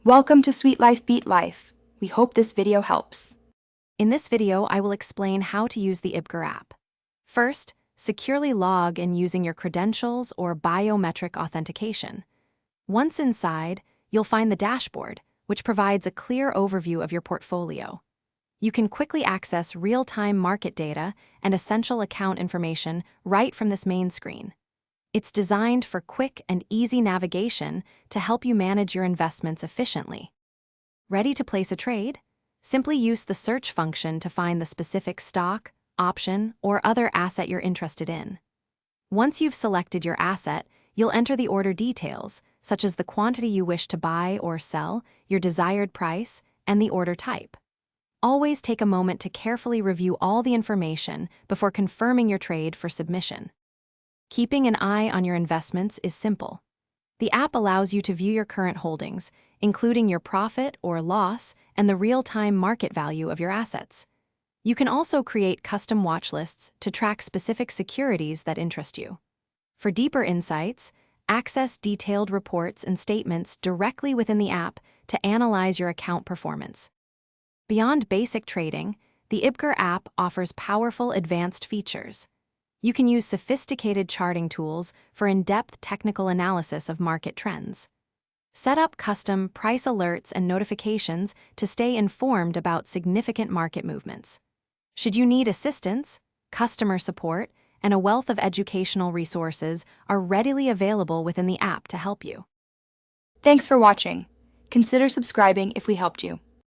Welcome to Sweet Life Beat Life. We hope this video helps. In this video, I will explain how to use the IBKR app. First, securely log in using your credentials or biometric authentication. Once inside, you'll find the dashboard, which provides a clear overview of your portfolio. You can quickly access real-time market data and essential account information right from this main screen. It's designed for quick and easy navigation to help you manage your investments efficiently. Ready to place a trade? Simply use the search function to find the specific stock, option, or other asset you're interested in. Once you've selected your asset, you'll enter the order details, such as the quantity you wish to buy or sell, your desired price, and the order type. Always take a moment to carefully review all the information before confirming your trade for submission. Keeping an eye on your investments is simple. The app allows you to view your current holdings, including your profit or loss and the real-time market value of your assets. You can also create custom watch lists to track specific securities that interest you. For deeper insights, access detailed reports and statements directly within the app to analyze your account performance. Beyond basic trading, the IBKR app offers powerful advanced features. You can use sophisticated charting tools for in-depth technical analysis of market trends. Set up custom price alerts and notifications to stay informed about significant market movements. Should you need assistance, customer support, and a wealth of educational resources are readily available within the app to help you. Thanks for watching. Consider subscribing if we helped you.